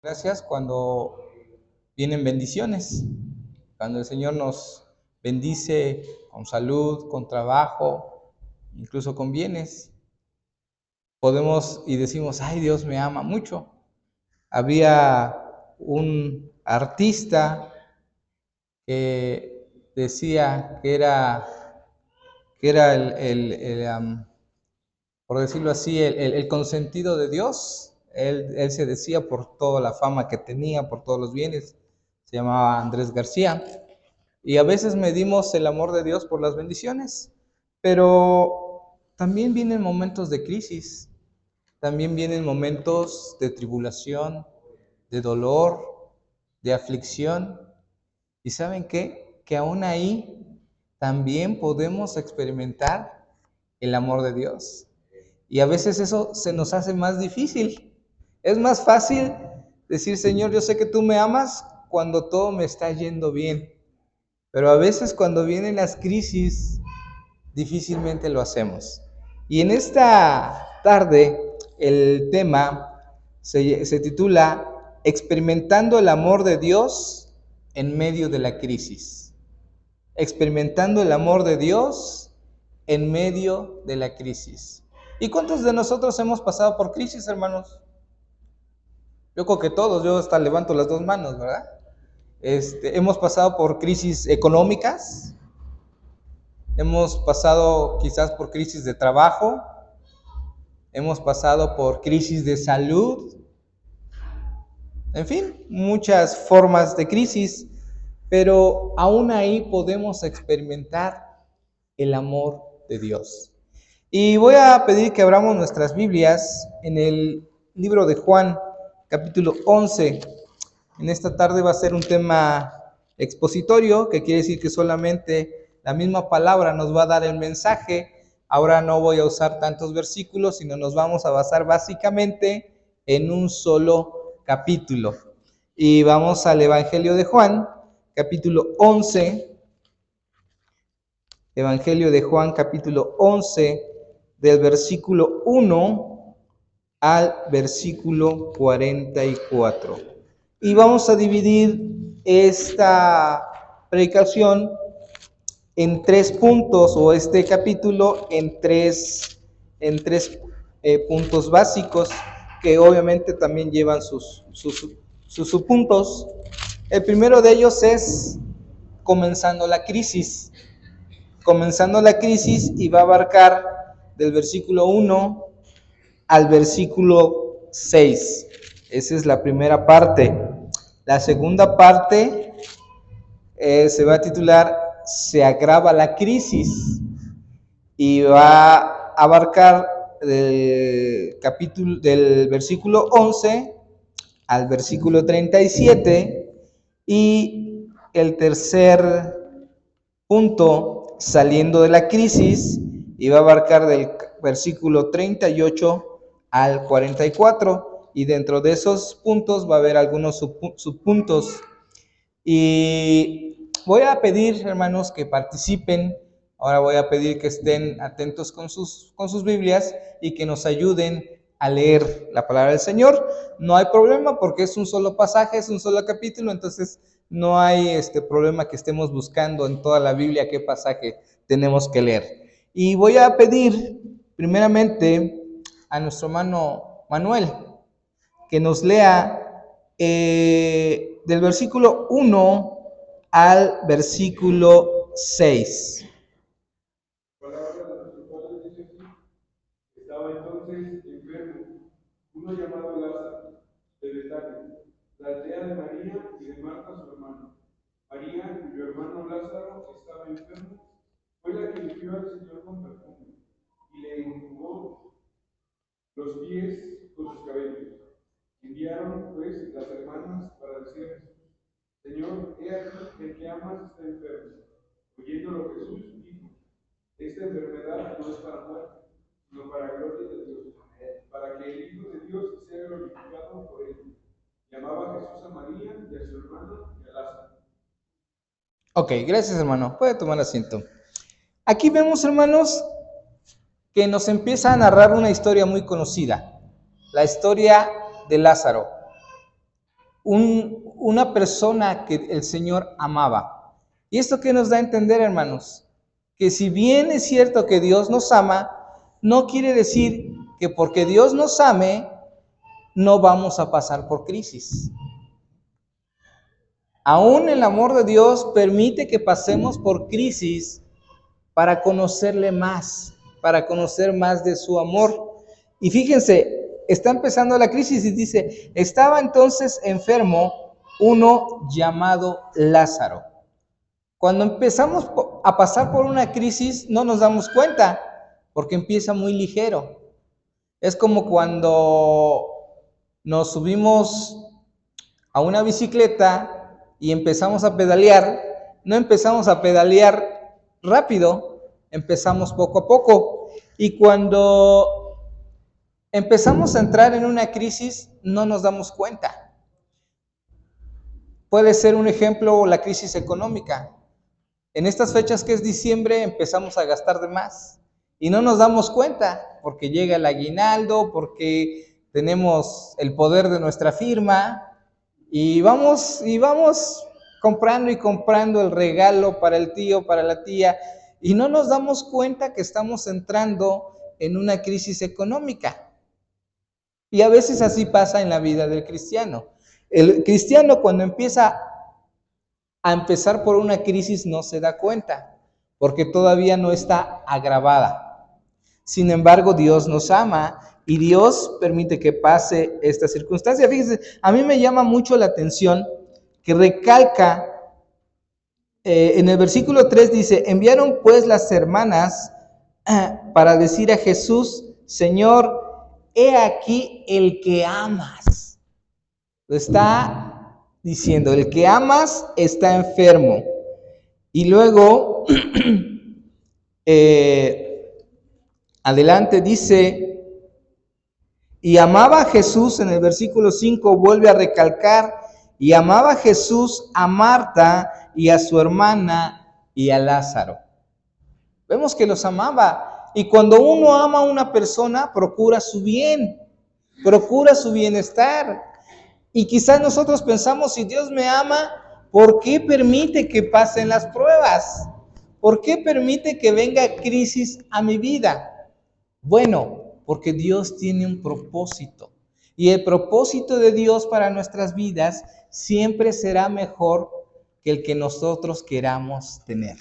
Gracias cuando vienen bendiciones, cuando el Señor nos bendice con salud, con trabajo, incluso con bienes. Podemos y decimos, ay, Dios me ama mucho. Había un artista que decía que era por decirlo así, el consentido de Dios. Él se decía por toda la fama que tenía, por todos los bienes. Se llamaba Andrés García. Y a veces medimos el amor de Dios por las bendiciones, pero también vienen momentos de crisis, también vienen momentos de tribulación, de dolor, de aflicción. ¿Y saben qué? Que aún ahí también podemos experimentar el amor de Dios. Y a veces eso se nos hace más difícil. Es más fácil decir, Señor, yo sé que tú me amas cuando todo me está yendo bien. Pero a veces cuando vienen las crisis, difícilmente lo hacemos. Y en esta tarde el tema se titula Experimentando el amor de Dios en medio de la crisis. Experimentando el amor de Dios en medio de la crisis. ¿Y cuántos de nosotros hemos pasado por crisis, hermanos? Yo creo que todos, yo hasta levanto las dos manos, ¿verdad? Hemos pasado por crisis económicas, hemos pasado quizás por crisis de trabajo, hemos pasado por crisis de salud, en fin, muchas formas de crisis, pero aún ahí podemos experimentar el amor de Dios. Y voy a pedir que abramos nuestras Biblias en el libro de Juan, capítulo 11. En esta tarde va a ser un tema expositorio, que quiere decir que solamente la misma palabra nos va a dar el mensaje. Ahora no voy a usar tantos versículos, sino nos vamos a basar básicamente en un solo capítulo. Y vamos al Evangelio de Juan, capítulo 11. Evangelio de Juan, capítulo 11, del versículo 1 al versículo 44. Y vamos a dividir esta predicación en tres puntos, o este capítulo en tres puntos básicos, que obviamente también llevan sus subpuntos. El primero de ellos es comenzando la crisis. Comenzando la crisis, y va a abarcar del versículo 1 al versículo 6. Esa es la primera parte. La segunda parte se va a titular Se agrava la crisis, y va a abarcar del versículo 11 al versículo 37. Y el tercer punto, saliendo de la crisis, y va a abarcar del versículo 38 al 44. Y dentro de esos puntos va a haber algunos subpuntos. Y voy a pedir, hermanos, que participen. Ahora voy a pedir que estén atentos con sus Biblias y que nos ayuden a leer la palabra del Señor. No hay problema porque es un solo pasaje, es un solo capítulo, entonces no hay problema que estemos buscando en toda la Biblia qué pasaje tenemos que leer. Y voy a pedir primeramente a nuestro hermano Manuel que nos lea del versículo 1 al versículo 6. Estaba entonces enfermo, uno llamado Lázaro, de Betania, la aldea de María y de Marta su hermana. María, cuyo hermano Lázaro estaba enfermo, fue la que limpió al Señor con perfume y le enjugó los pies con sus cabellos. Enviaron pues las hermanas para decir a Jesús: Señor, he aquí el que amas está enfermo. Oyéndolo Jesús dijo: esta enfermedad no es para muerte, sino para gloria de Dios, para que el Hijo de Dios sea glorificado por él. Llamaba Jesús a María y a su hermana y a Lázaro. Ok, gracias, hermano. Puede tomar asiento. Aquí vemos, hermanos, que nos empieza a narrar una historia muy conocida, la historia de Lázaro. una persona que el Señor amaba. ¿Y esto qué nos da a entender, hermanos? Que si bien es cierto que Dios nos ama, no quiere decir que porque Dios nos ame, no vamos a pasar por crisis. Aún el amor de Dios permite que pasemos por crisis para conocerle más, para conocer más de su amor. Y fíjense, está empezando la crisis y dice, estaba entonces enfermo uno llamado Lázaro. Cuando empezamos a pasar por una crisis no nos damos cuenta, porque empieza muy ligero. Es como cuando nos subimos a una bicicleta y empezamos a pedalear, no empezamos a pedalear rápido, empezamos poco a poco. Y cuando empezamos a entrar en una crisis, no nos damos cuenta. Puede ser un ejemplo la crisis económica. En estas fechas que es diciembre empezamos a gastar de más y no nos damos cuenta porque llega el aguinaldo, porque tenemos el poder de nuestra firma y vamos comprando y comprando el regalo para el tío, para la tía y no nos damos cuenta que estamos entrando en una crisis económica. Y a veces así pasa en la vida del cristiano. El cristiano cuando empieza a empezar por una crisis no se da cuenta, porque todavía no está agravada. Sin embargo, Dios nos ama y Dios permite que pase esta circunstancia. Fíjense, a mí me llama mucho la atención que recalca en el versículo 3 dice, enviaron pues las hermanas para decir a Jesús, Señor, he aquí el que amas. Lo está diciendo, el que amas está enfermo. Y luego, adelante dice, y amaba a Jesús, en el versículo 5 vuelve a recalcar, y amaba a Jesús a Marta y a su hermana y a Lázaro. Vemos que los amaba. Y cuando uno ama a una persona, procura su bien, procura su bienestar. Y quizás nosotros pensamos, si Dios me ama, ¿por qué permite que pasen las pruebas? ¿Por qué permite que venga crisis a mi vida? Bueno, porque Dios tiene un propósito. Y el propósito de Dios para nuestras vidas siempre será mejor que el que nosotros queramos tener.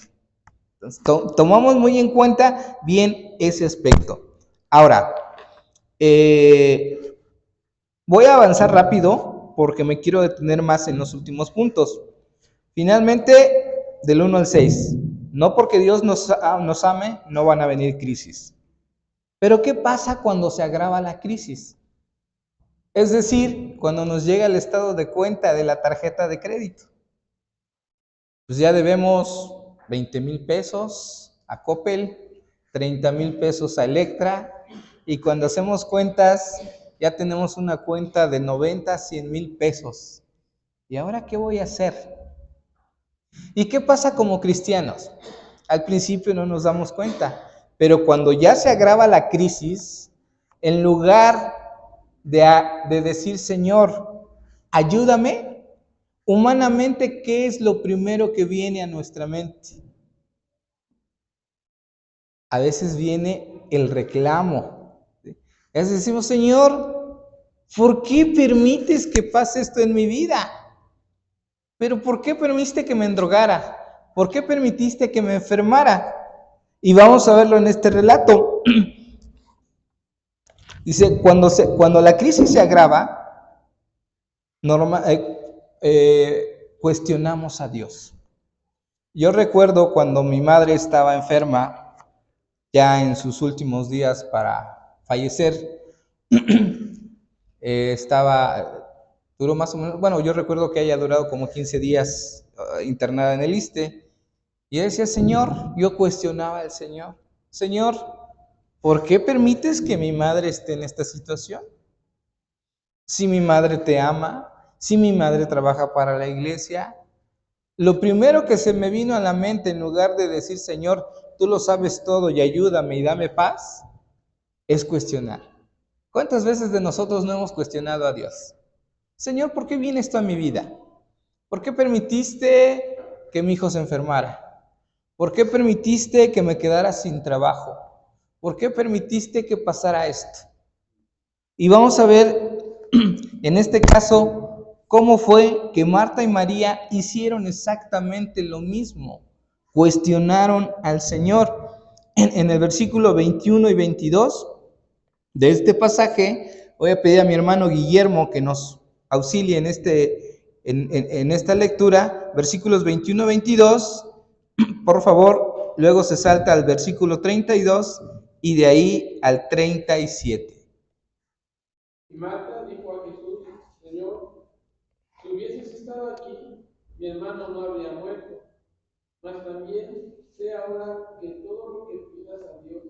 Entonces, tomamos muy en cuenta bien ese aspecto. Ahora, voy a avanzar rápido porque me quiero detener más en los últimos puntos. Finalmente, del 1 al 6. No porque Dios nos ame, no van a venir crisis. Pero ¿qué pasa cuando se agrava la crisis? Es decir, cuando nos llega el estado de cuenta de la tarjeta de crédito. Pues ya debemos 20,000 pesos a Coppel, 30,000 pesos a Electra, y cuando hacemos cuentas ya tenemos una cuenta de 90, 100,000 pesos. ¿Y ahora qué voy a hacer? ¿Y qué pasa como cristianos? Al principio no nos damos cuenta, pero cuando ya se agrava la crisis, en lugar de decir, Señor, ayúdame, humanamente, ¿qué es lo primero que viene a nuestra mente? A veces viene el reclamo. Es decir, Señor, ¿por qué permites que pase esto en mi vida? ¿Pero por qué permitiste que me endrogara? ¿Por qué permitiste que me enfermara? Y vamos a verlo en este relato. Dice, cuando la crisis se agrava, cuestionamos a Dios. Yo recuerdo cuando mi madre estaba enferma, ya en sus últimos días para fallecer, duró más o menos, bueno, yo recuerdo que haya durado como 15 días internada en el ISSSTE, y decía, Señor, yo cuestionaba al Señor, Señor, ¿por qué permites que mi madre esté en esta situación? Si mi madre te ama, si mi madre trabaja para la iglesia. Lo primero que se me vino a la mente, en lugar de decir, Señor, tú lo sabes todo y ayúdame y dame paz, es cuestionar. ¿Cuántas veces de nosotros no hemos cuestionado a Dios? Señor, ¿por qué viene esto a mi vida? ¿Por qué permitiste que mi hijo se enfermara? ¿Por qué permitiste que me quedara sin trabajo? ¿Por qué permitiste que pasara esto? Y vamos a ver en este caso cómo fue que Marta y María hicieron exactamente lo mismo. Cuestionaron al Señor. En el versículo 21 y 22 de este pasaje, voy a pedir a mi hermano Guillermo que nos auxilie en esta lectura, versículos 21 y 22, por favor. Luego se salta al versículo 32 y de ahí al 37. Y Marta dijo a Jesús: Señor, si hubieses estado aquí, mi hermano no habría muerto. Mas también sé ahora que todo lo que pidas a Dios,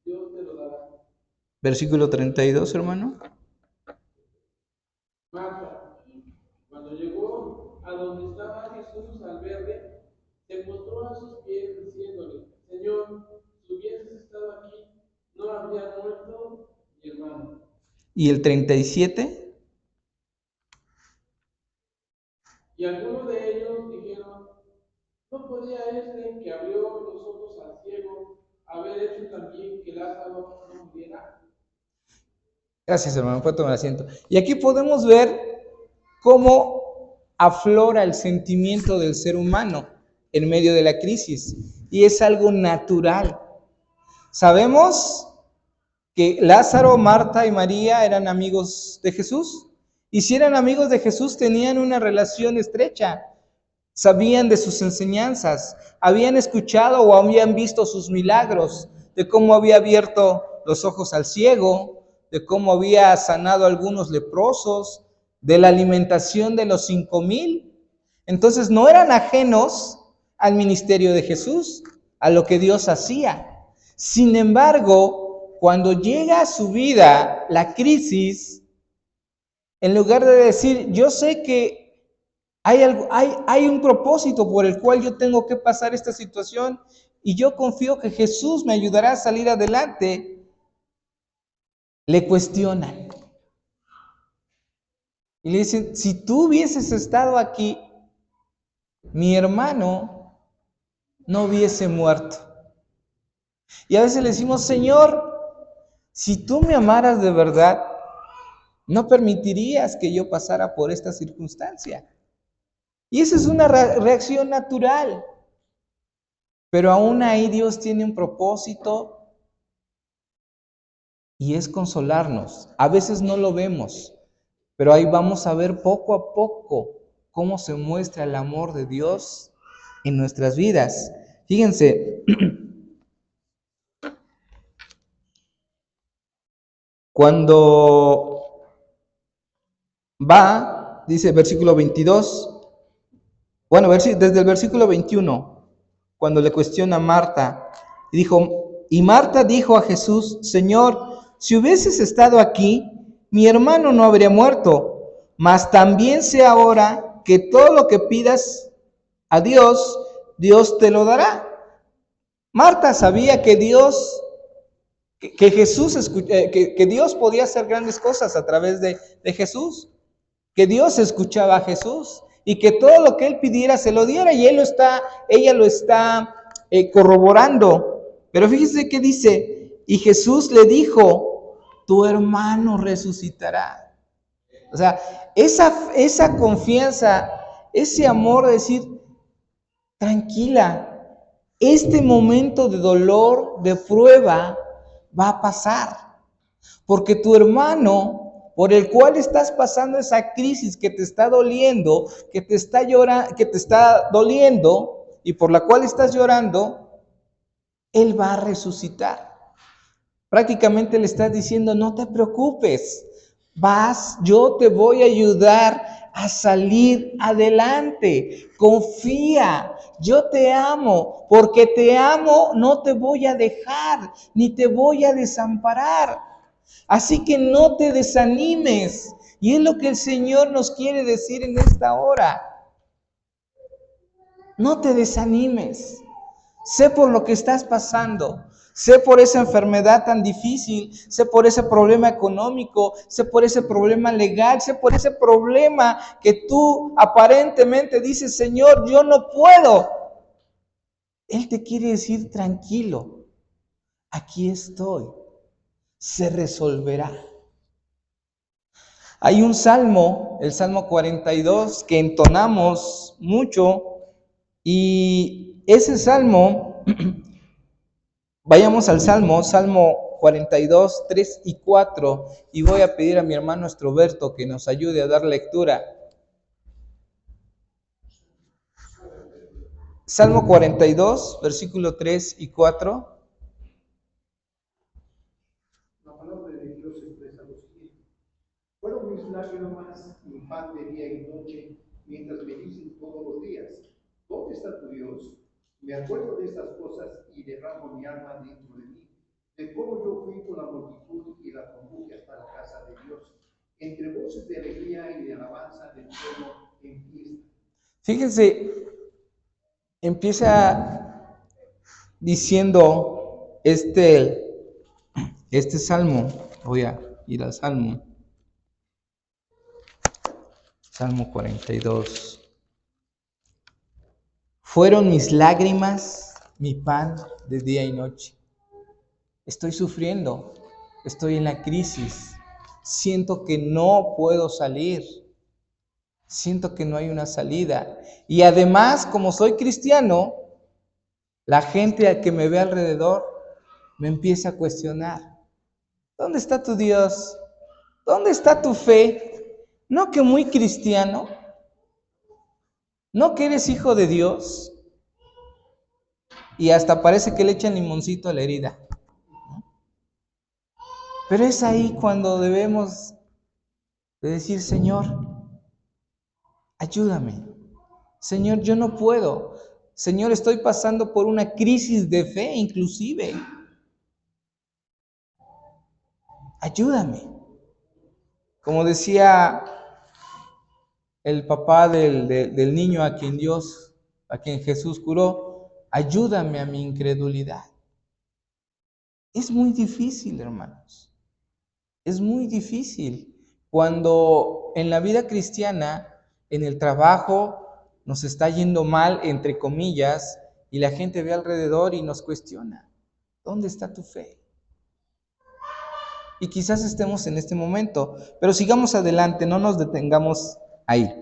Dios te lo dará. Versículo 32, hermano. Marta, cuando llegó a donde estaba Jesús al verle, se postró a sus pies diciéndole: Señor, si hubieses estado aquí, no habría muerto mi hermano. ¿Y el 37? Y algunos de ellos dijeron: ¿no podía este que abrió los ojos al ciego haber hecho también que Lázaro no muriera? Gracias, hermano. Puede tomar asiento. Y aquí podemos ver cómo aflora el sentimiento del ser humano en medio de la crisis. Y es algo natural. Sabemos que Lázaro, Marta y María eran amigos de Jesús. Y si eran amigos de Jesús, tenían una relación estrecha. Sabían de sus enseñanzas, habían escuchado o habían visto sus milagros, de cómo había abierto los ojos al ciego, de cómo había sanado a algunos leprosos, de la alimentación de los 5,000. Entonces no eran ajenos al ministerio de Jesús, a lo que Dios hacía. Sin embargo, cuando llega a su vida la crisis, en lugar de decir, yo sé que hay un propósito por el cual yo tengo que pasar esta situación y yo confío que Jesús me ayudará a salir adelante, le cuestionan. Y le dicen, si tú hubieses estado aquí, mi hermano no hubiese muerto. Y a veces le decimos, Señor, si tú me amaras de verdad, no permitirías que yo pasara por esta circunstancia. Y esa es una reacción natural. Pero aún ahí Dios tiene un propósito y es consolarnos. A veces no lo vemos, pero ahí vamos a ver poco a poco cómo se muestra el amor de Dios en nuestras vidas. Fíjense, cuando va, dice versículo 22, bueno, desde el versículo 21, cuando le cuestiona a Marta, y Marta dijo a Jesús, Señor, si hubieses estado aquí, mi hermano no habría muerto, mas también sé ahora que todo lo que pidas a Dios, Dios te lo dará. Marta sabía que Dios, que Dios podía hacer grandes cosas a través de Jesús, que Dios escuchaba a Jesús y que todo lo que él pidiera se lo diera, y ella lo está corroborando. Pero fíjese que dice, y Jesús le dijo, tu hermano resucitará. O sea, esa confianza, ese amor de decir, tranquila, este momento de dolor, de prueba, va a pasar. Porque tu hermano, por el cual estás pasando esa crisis que te está doliendo, que te está doliendo y por la cual estás llorando, él va a resucitar. Prácticamente le estás diciendo, no te preocupes, yo te voy a ayudar a salir adelante. Confía, yo te amo, porque te amo, no te voy a dejar, ni te voy a desamparar. Así que no te desanimes. Y es lo que el Señor nos quiere decir en esta hora. No te desanimes. Sé por lo que estás pasando. Sé por esa enfermedad tan difícil, sé por ese problema económico, sé por ese problema legal, sé por ese problema que tú aparentemente dices, Señor, yo no puedo. Él te quiere decir, tranquilo, aquí estoy, se resolverá. Hay un salmo, el Salmo 42, que entonamos mucho, y ese salmo, vayamos al Salmo 42, 3 y 4, y voy a pedir a mi hermano Estroberto que nos ayude a dar lectura. Salmo 42, versículo 3 y 4. La palabra de Dios expresa lo siguiente: fueron mis lágrimas mi pan de día y noche, mientras me dicen todos los días, ¿dónde está tu Dios? Me acuerdo de estas cosas y derramo mi alma dentro de mí, de cómo yo fui con la multitud y la conduje hasta la casa de Dios, entre voces de alegría y de alabanza del pueblo en fiesta. Fíjense, empieza diciendo este salmo. Voy a ir al Salmo 42. Fueron mis lágrimas mi pan de día y noche. Estoy sufriendo, estoy en la crisis, siento que no puedo salir, siento que no hay una salida. Y además, como soy cristiano, la gente que me ve alrededor me empieza a cuestionar. ¿Dónde está tu Dios? ¿Dónde está tu fe? ¿No que muy cristiano? ¿No que eres hijo de Dios? Y hasta parece que le echan limoncito a la herida. Pero es ahí cuando debemos de decir, Señor, ayúdame. Señor, yo no puedo. Señor, estoy pasando por una crisis de fe inclusive. Ayúdame. Como decía el papá del niño a quien Jesús curó, ayúdame a mi incredulidad. Es muy difícil, hermanos. Es muy difícil cuando en la vida cristiana, en el trabajo, nos está yendo mal, entre comillas, y la gente ve alrededor y nos cuestiona, ¿dónde está tu fe? Y quizás estemos en este momento, pero sigamos adelante, no nos detengamos ahí.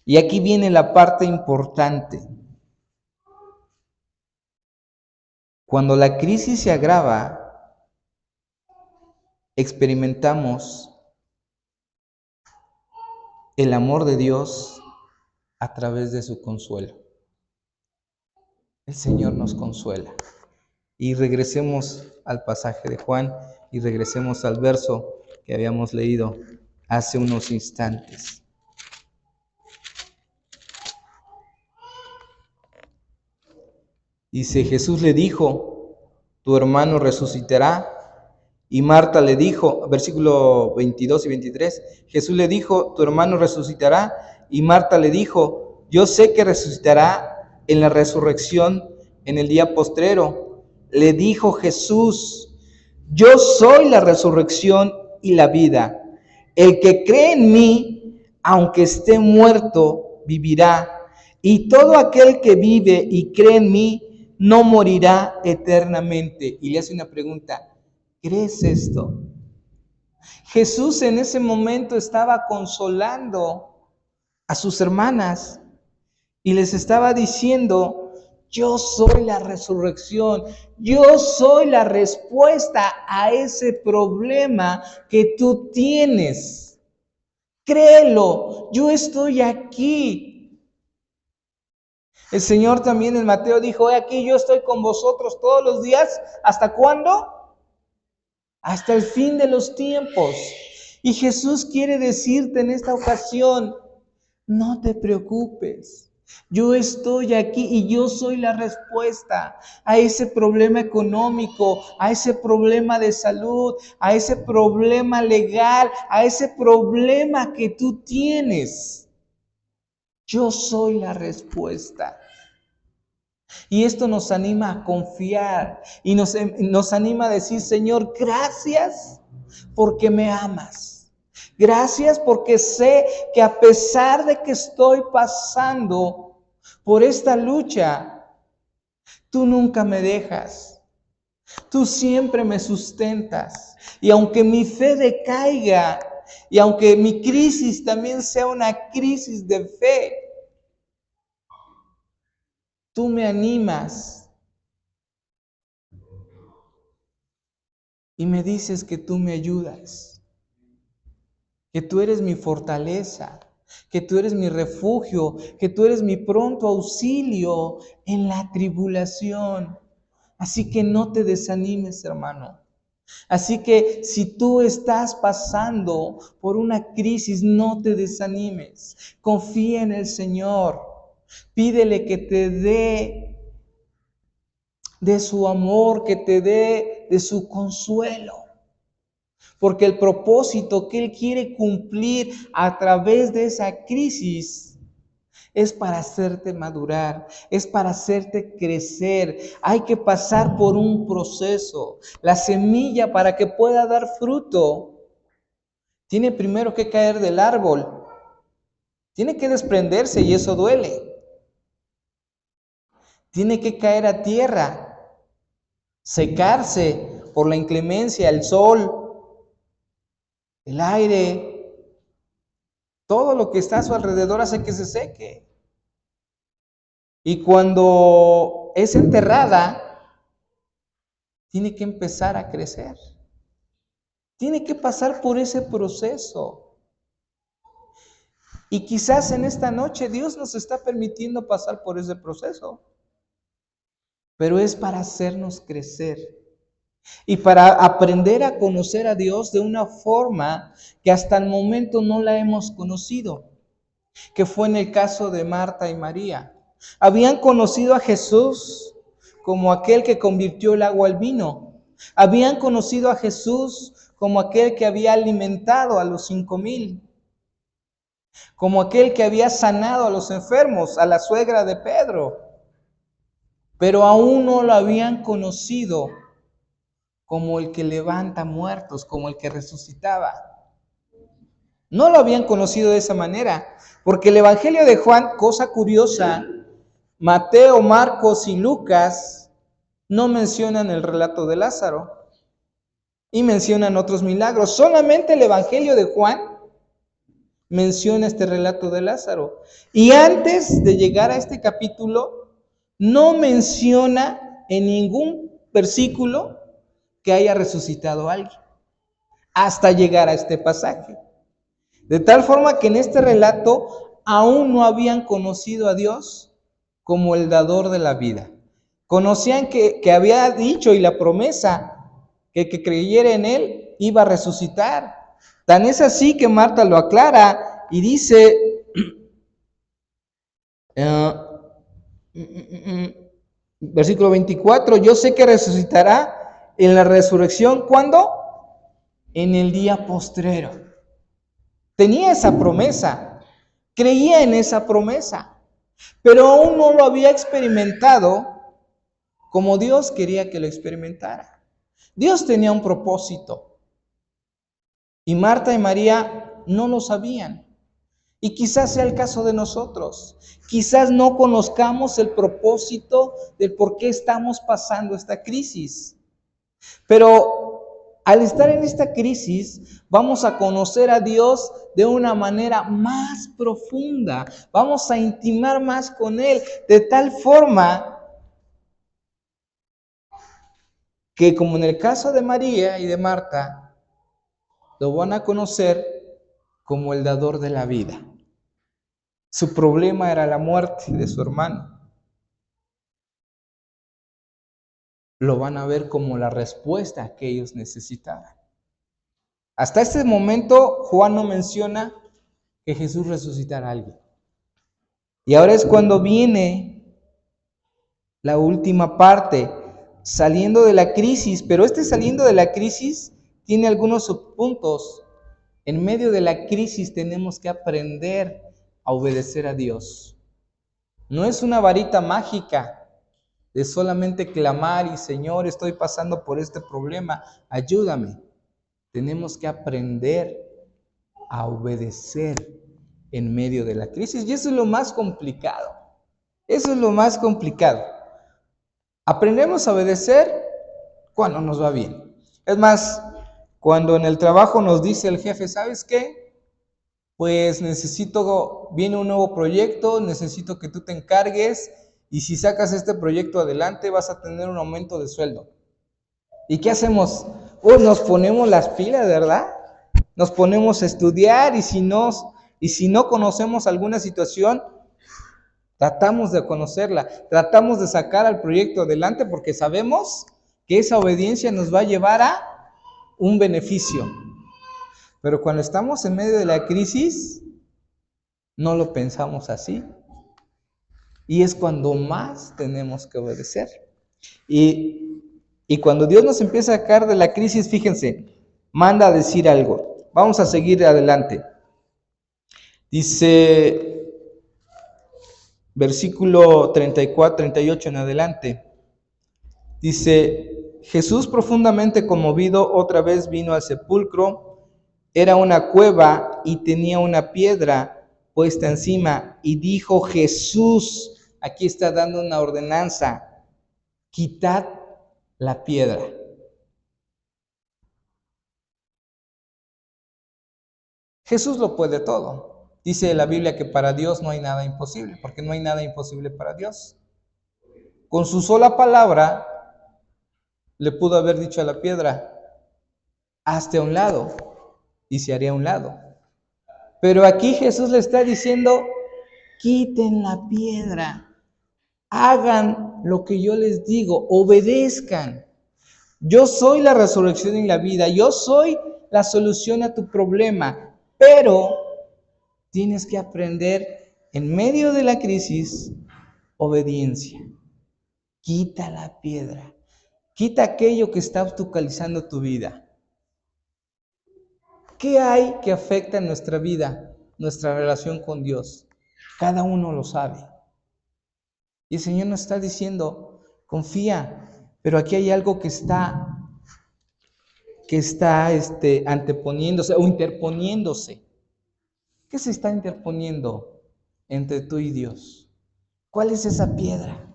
Y aquí viene la parte importante. Cuando la crisis se agrava, experimentamos el amor de Dios a través de su consuelo. El Señor nos consuela. Y regresemos al pasaje de Juan y regresemos al verso que habíamos leído hace unos instantes. Dice, Jesús le dijo, tu hermano resucitará. Y Marta le dijo, versículo 22 y 23, Jesús le dijo, tu hermano resucitará. Y Marta le dijo, yo sé que resucitará en la resurrección en el día postrero. Le dijo Jesús, yo soy la resurrección y la vida. El que cree en mí, aunque esté muerto, vivirá. Y todo aquel que vive y cree en mí, no morirá eternamente. Y le hace una pregunta, ¿crees esto? Jesús en ese momento estaba consolando a sus hermanas y les estaba diciendo, yo soy la resurrección, yo soy la respuesta a ese problema que tú tienes. Créelo, yo estoy aquí. El Señor también en Mateo dijo, he aquí yo estoy con vosotros todos los días. ¿Hasta cuándo? Hasta el fin de los tiempos. Y Jesús quiere decirte en esta ocasión, no te preocupes. Yo estoy aquí y yo soy la respuesta a ese problema económico, a ese problema de salud, a ese problema legal, a ese problema que tú tienes. Yo soy la respuesta. Y esto nos anima a confiar y nos anima a decir, Señor, gracias porque me amas. Gracias porque sé que a pesar de que estoy pasando por esta lucha, tú nunca me dejas. Tú siempre me sustentas. Y aunque mi fe decaiga, y aunque mi crisis también sea una crisis de fe, tú me animas y me dices que tú me ayudas, que tú eres mi fortaleza, que tú eres mi refugio, que tú eres mi pronto auxilio en la tribulación. Así que no te desanimes, hermano. Así que si tú estás pasando por una crisis, no te desanimes. Confía en el Señor. Pídele que te dé de su amor, que te dé de su consuelo. Porque el propósito que Él quiere cumplir a través de esa crisis es para hacerte madurar, es para hacerte crecer. Hay que pasar por un proceso. La semilla, para que pueda dar fruto, tiene primero que caer del árbol. Tiene que desprenderse y eso duele. Tiene que caer a tierra, secarse por la inclemencia, el sol, el aire. Todo lo que está a su alrededor hace que se seque. Y cuando es enterrada, tiene que empezar a crecer. Tiene que pasar por ese proceso. Y quizás en esta noche Dios nos está permitiendo pasar por ese proceso. Pero es para hacernos crecer. Y para aprender a conocer a Dios de una forma que hasta el momento no la hemos conocido. Que fue en el caso de Marta y María. Habían conocido a Jesús como aquel que convirtió el agua al vino. Habían conocido a Jesús como aquel que había alimentado a los 5,000. Como aquel que había sanado a los enfermos, a la suegra de Pedro. Pero aún no lo habían conocido como el que levanta muertos, como el que resucitaba. No lo habían conocido de esa manera, porque el Evangelio de Juan, cosa curiosa, Mateo, Marcos y Lucas no mencionan el relato de Lázaro y mencionan otros milagros. Solamente el Evangelio de Juan menciona este relato de Lázaro. Y antes de llegar a este capítulo, no menciona en ningún versículo que haya resucitado a alguien, hasta llegar a este pasaje. De tal forma que en este relato aún no habían conocido a Dios como el dador de la vida. Conocían que había dicho y la promesa que creyera en Él iba a resucitar. Tan es así que Marta lo aclara y dice, versículo 24, yo sé que resucitará en la resurrección, ¿cuándo? En el día postrero. Tenía esa promesa, creía en esa promesa, pero aún no lo había experimentado como Dios quería que lo experimentara. Dios tenía un propósito y Marta y María no lo sabían. Y quizás sea el caso de nosotros. Quizás no conozcamos el propósito del por qué estamos pasando esta crisis. Pero al estar en esta crisis, vamos a conocer a Dios de una manera más profunda. Vamos a intimar más con Él, de tal forma que, como en el caso de María y de Marta, lo van a conocer como el dador de la vida. Su problema era la muerte de su hermano. Lo van a ver como la respuesta que ellos necesitaban. Hasta este momento, Juan no menciona que Jesús resucitara a alguien. Y ahora es cuando viene la última parte, saliendo de la crisis. Pero saliendo de la crisis tiene algunos subpuntos. En medio de la crisis tenemos que aprender a obedecer a Dios. No es una varita mágica de solamente clamar y Señor, estoy pasando por este problema, ayúdame. Tenemos que aprender a obedecer en medio de la crisis y eso es lo más complicado. Eso es lo más complicado. Aprendemos a obedecer cuando nos va bien. Es más, cuando en el trabajo nos dice el jefe, ¿sabes qué? Pues viene un nuevo proyecto, necesito que tú te encargues y si sacas este proyecto adelante vas a tener un aumento de sueldo. ¿Y qué hacemos? Pues nos ponemos las pilas, ¿verdad? Nos ponemos a estudiar y si no conocemos alguna situación, tratamos de conocerla, tratamos de sacar al proyecto adelante porque sabemos que esa obediencia nos va a llevar a un beneficio. Pero cuando estamos en medio de la crisis, no lo pensamos así. Y es cuando más tenemos que obedecer. Y cuando Dios nos empieza a sacar de la crisis, fíjense, manda a decir algo. Vamos a seguir adelante. Dice, versículo 34, 38 en adelante. Dice, Jesús profundamente conmovido otra vez vino al sepulcro. Era una cueva y tenía una piedra puesta encima. Y dijo Jesús, aquí está dando una ordenanza, quitad la piedra. Jesús lo puede todo. Dice la Biblia que para Dios no hay nada imposible, porque no hay nada imposible para Dios. Con su sola palabra le pudo haber dicho a la piedra, hazte a un lado, y se haría a un lado. Pero aquí Jesús le está diciendo, quiten la piedra, hagan lo que yo les digo, obedezcan. Yo soy la resurrección y la vida, yo soy la solución a tu problema, pero tienes que aprender en medio de la crisis, obediencia. Quita la piedra, quita aquello que está obstaculizando tu vida. ¿Qué hay que afecta en nuestra vida, nuestra relación con Dios? Cada uno lo sabe. Y el Señor nos está diciendo, confía, pero aquí hay algo que está anteponiéndose o interponiéndose. ¿Qué se está interponiendo entre tú y Dios? ¿Cuál es esa piedra?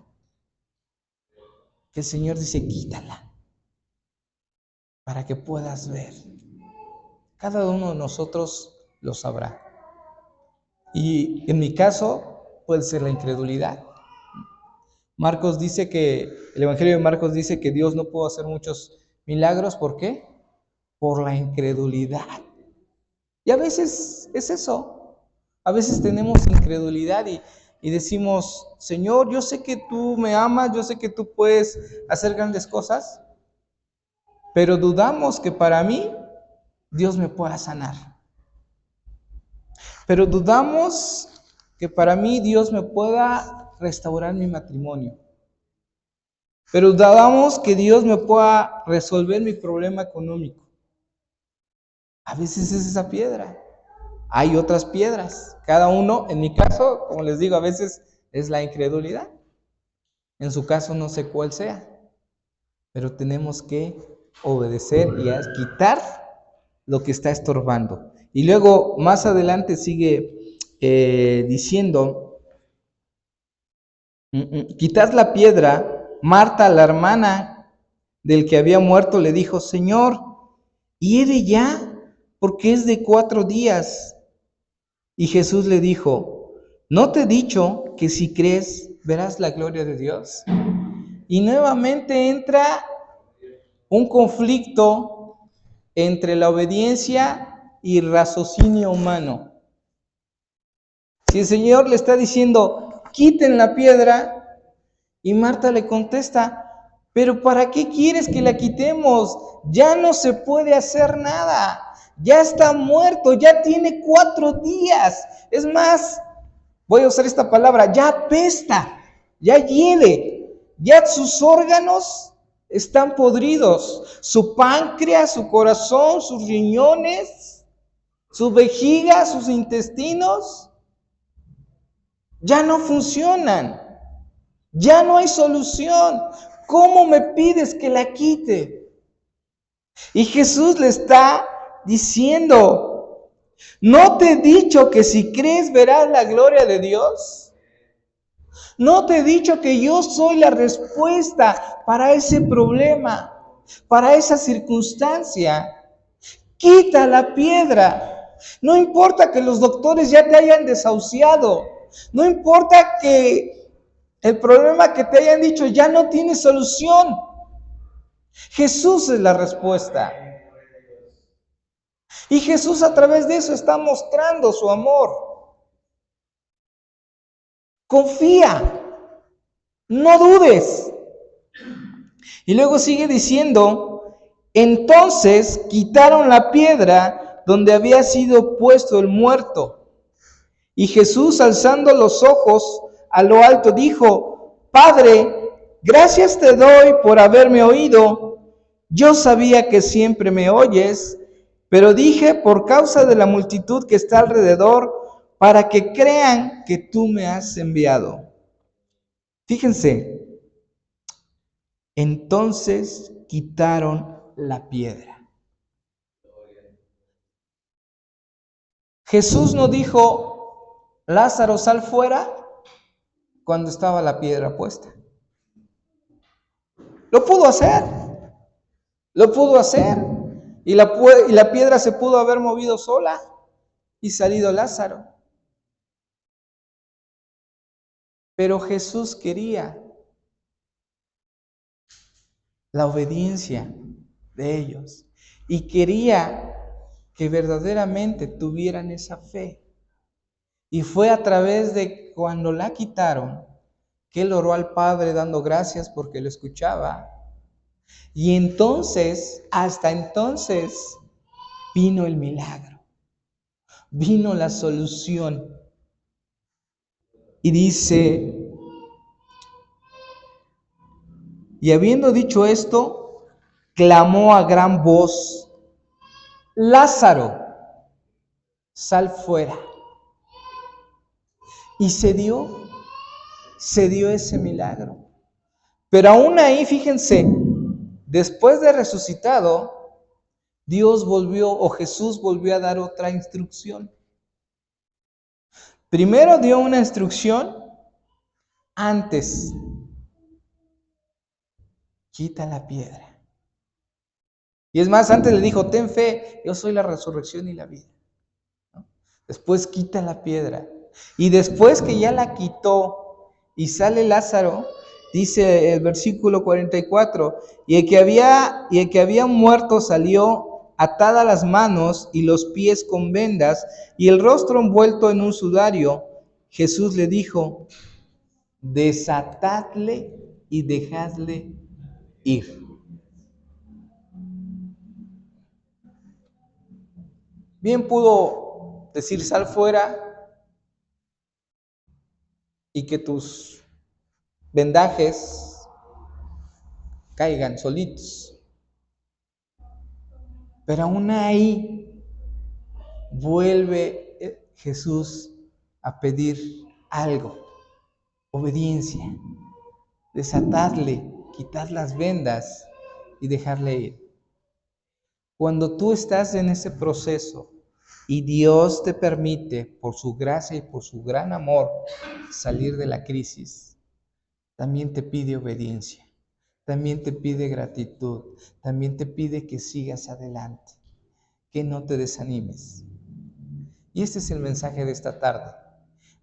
Que el Señor dice, quítala, para que puedas ver. Cada uno de nosotros lo sabrá. Y en mi caso, puede ser la incredulidad. El Evangelio de Marcos dice que Dios no pudo hacer muchos milagros. ¿Por qué? Por la incredulidad. Y a veces es eso. A veces tenemos incredulidad y decimos, Señor, yo sé que tú me amas, yo sé que tú puedes hacer grandes cosas, pero dudamos que para mí Dios me pueda sanar. Pero dudamos que para mí Dios me pueda restaurar mi matrimonio. Pero dudamos que Dios me pueda resolver mi problema económico. A veces es esa piedra. Hay otras piedras. Cada uno, en mi caso, como les digo, a veces es la incredulidad. En su caso no sé cuál sea. Pero tenemos que obedecer y quitar lo que está estorbando. Y luego más adelante sigue diciendo, quitad la piedra. Marta, la hermana del que había muerto, le dijo, Señor, hiere ya, porque es de 4 días. Y Jesús le dijo, ¿no te he dicho que si crees verás la gloria de Dios? Y nuevamente entra un conflicto entre la obediencia y el raciocinio humano. Si el Señor le está diciendo, quiten la piedra, y Marta le contesta, pero ¿para qué quieres que la quitemos? Ya no se puede hacer nada, ya está muerto, ya tiene 4 días. Es más, voy a usar esta palabra, ya apesta, ya hiede, ya sus órganos están podridos, su páncreas, su corazón, sus riñones, su vejiga, sus intestinos, ya no funcionan. Ya no hay solución. ¿Cómo me pides que la quite? Y Jesús le está diciendo, ¿no te he dicho que si crees verás la gloria de Dios? ¿No te he dicho que yo soy la respuesta para ese problema, para esa circunstancia? Quita la piedra. No importa que los doctores ya te hayan desahuciado. No importa que el problema que te hayan dicho ya no tiene solución. Jesús es la respuesta. Y Jesús a través de eso está mostrando su amor. Confía. No dudes. Y luego sigue diciendo, entonces quitaron la piedra donde había sido puesto el muerto. Y Jesús, alzando los ojos a lo alto, dijo, Padre, gracias te doy por haberme oído. Yo sabía que siempre me oyes, pero dije por causa de la multitud que está alrededor, para que crean que tú me has enviado. Fíjense, entonces quitaron la piedra. Jesús no dijo, Lázaro, sal fuera, cuando estaba la piedra puesta. Lo pudo hacer. Lo pudo hacer. Y la piedra se pudo haber movido sola y salido Lázaro. Pero Jesús quería la obediencia de ellos y quería que verdaderamente tuvieran esa fe. Y fue a través de cuando la quitaron que él oró al Padre dando gracias porque lo escuchaba. Y entonces, hasta entonces, vino el milagro, vino la solución. Y dice, y habiendo dicho esto, clamó a gran voz, Lázaro, sal fuera. Y se dio ese milagro. Pero aún ahí, fíjense, después de resucitado, Dios volvió, o Jesús volvió a dar otra instrucción. Primero dio una instrucción antes. Quita la piedra. Y es más, antes le dijo, ten fe, yo soy la resurrección y la vida. ¿No? Después quita la piedra. Y después que ya la quitó y sale Lázaro, dice el versículo 44, y el que había muerto salió atada las manos y los pies con vendas y el rostro envuelto en un sudario. Jesús le dijo, desatadle y dejadle ir. Bien pudo decir, sal fuera y que tus vendajes caigan solitos. Pero aún ahí vuelve Jesús a pedir algo, obediencia, desatadle, quitar las vendas y dejarle ir. Cuando tú estás en ese proceso y Dios te permite, por su gracia y por su gran amor, salir de la crisis, también te pide obediencia, también te pide gratitud, también te pide que sigas adelante, que no te desanimes. Y este es el mensaje de esta tarde,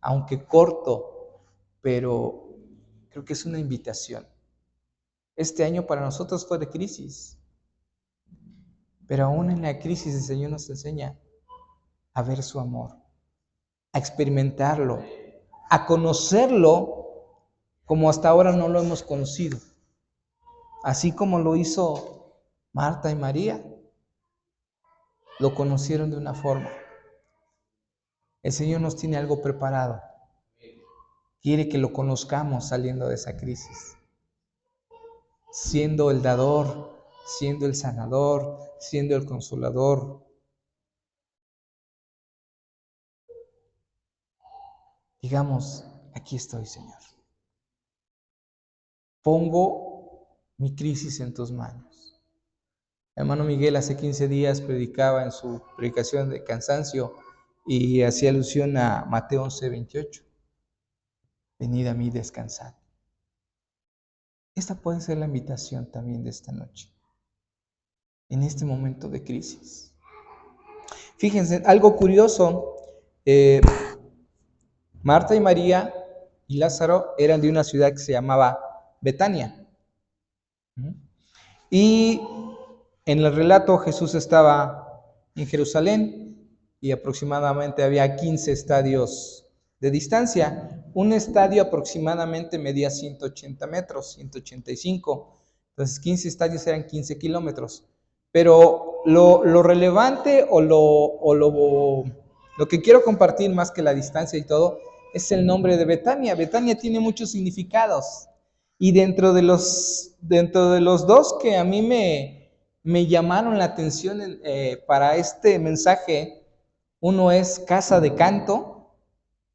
aunque corto, pero creo que es una invitación. Este año para nosotros fue de crisis, pero aún en la crisis el Señor nos enseña a ver su amor, a experimentarlo, a conocerlo como hasta ahora no lo hemos conocido. Así como lo hizo Marta y María, lo conocieron de una forma. El Señor nos tiene algo preparado. Quiere que lo conozcamos saliendo de esa crisis, siendo el dador, siendo el sanador, siendo el consolador. Digamos, aquí estoy, Señor. pongo mi crisis en tus manos. Hermano Miguel hace 15 días predicaba en su predicación de cansancio y hacía alusión a Mateo 11:28. Venid a mí, descansad. Esta puede ser la invitación también de esta noche, en este momento de crisis. Fíjense, algo curioso, Marta y María y Lázaro eran de una ciudad que se llamaba Betania. Y en el relato Jesús estaba en Jerusalén y aproximadamente había 15 estadios de distancia. Un estadio aproximadamente medía 180 metros, 185. Entonces 15 estadios eran 15 kilómetros. Pero lo relevante o lo que quiero compartir más que la distancia y todo es el nombre de Betania. Betania tiene muchos significados. Y dentro de los dos que a mí me llamaron la atención para este mensaje, uno es casa de canto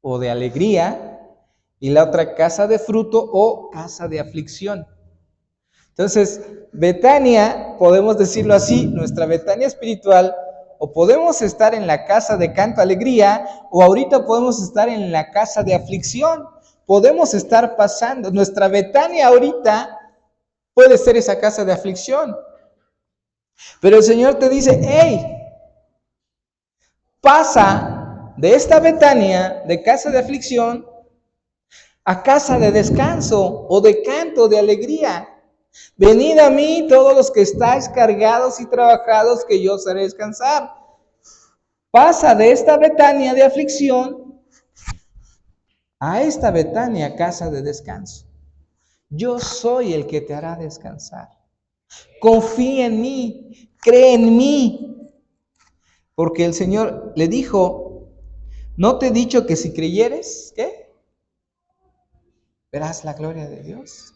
o de alegría y la otra casa de fruto o casa de aflicción. Entonces, Betania, podemos decirlo así, nuestra Betania espiritual, o podemos estar en la casa de canto, alegría, o ahorita podemos estar en la casa de aflicción. Podemos estar pasando, nuestra Betania ahorita puede ser esa casa de aflicción. Pero el Señor te dice, hey, pasa de esta Betania, de casa de aflicción, a casa de descanso o de canto, de alegría. Venid a mí todos los que estáis cargados y trabajados, que yo os haré descansar. Pasa de esta Betania de aflicción a esta Betania, casa de descanso. Yo soy el que te hará descansar. Confía en mí, cree en mí. Porque el Señor le dijo, ¿no te he dicho que si creyeres, qué? Verás la gloria de Dios.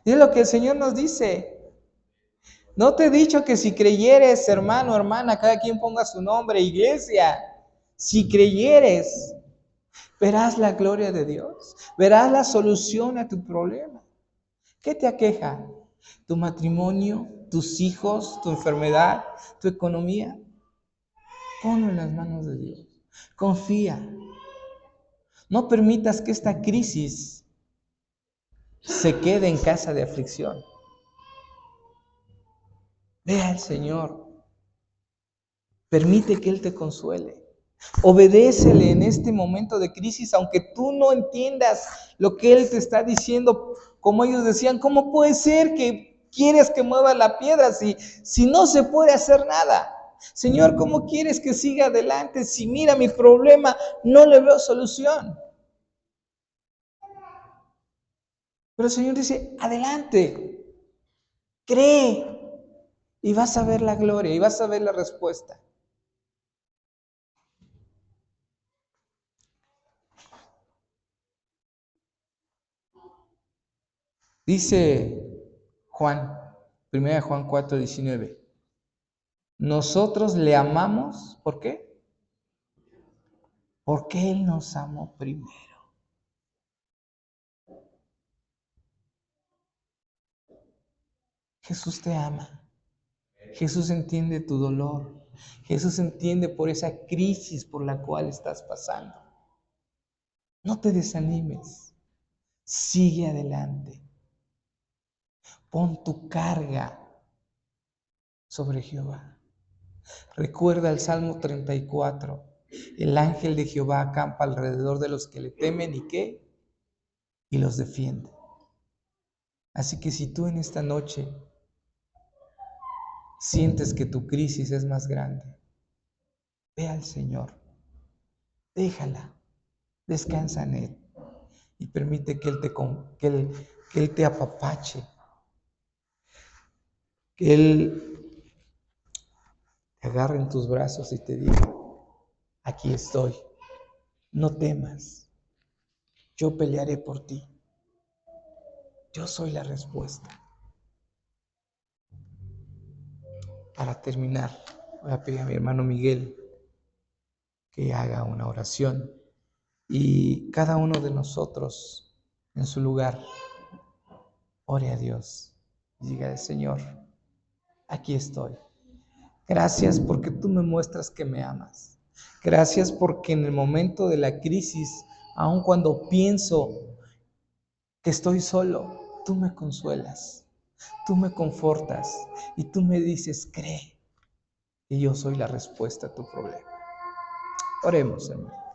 Y es lo que el Señor nos dice. ¿No te he dicho que si creyeres, hermano, hermana, cada quien ponga su nombre, iglesia, si creyeres, verás la gloria de Dios, verás la solución a tu problema? ¿Qué te aqueja? ¿Tu matrimonio, tus hijos, tu enfermedad, tu economía? Ponlo en las manos de Dios. Confía. No permitas que esta crisis se quede en casa de aflicción. Ve al Señor. Permite que Él te consuele. Obedécele en este momento de crisis, aunque tú no entiendas lo que Él te está diciendo. Como ellos decían, ¿cómo puede ser que quieres que mueva la piedra si no se puede hacer nada? Señor, ¿cómo quieres que siga adelante si mira mi problema, no le veo solución? Pero el Señor dice, adelante, cree y vas a ver la gloria y vas a ver la respuesta. Dice Juan, 1 Juan 4:19. Nosotros le amamos, ¿por qué? Porque Él nos amó primero. Jesús te ama. Jesús entiende tu dolor. Jesús entiende por esa crisis por la cual estás pasando. No te desanimes. Sigue adelante. Pon tu carga sobre Jehová. Recuerda el Salmo 34. El ángel de Jehová acampa alrededor de los que le temen y ¿qué? Y los defiende. Así que si tú en esta noche sientes que tu crisis es más grande, ve al Señor. Déjala. Descansa en Él. Y permite que Él te apapache. Que Él te agarre en tus brazos y te diga, aquí estoy, no temas, yo pelearé por ti, yo soy la respuesta. Para terminar, voy a pedir a mi hermano Miguel que haga una oración y cada uno de nosotros en su lugar ore a Dios y dígale: Señor, aquí estoy. Gracias porque tú me muestras que me amas. Gracias porque en el momento de la crisis, aun cuando pienso que estoy solo, tú me consuelas, tú me confortas y tú me dices: cree, y yo soy la respuesta a tu problema. Oremos, hermano.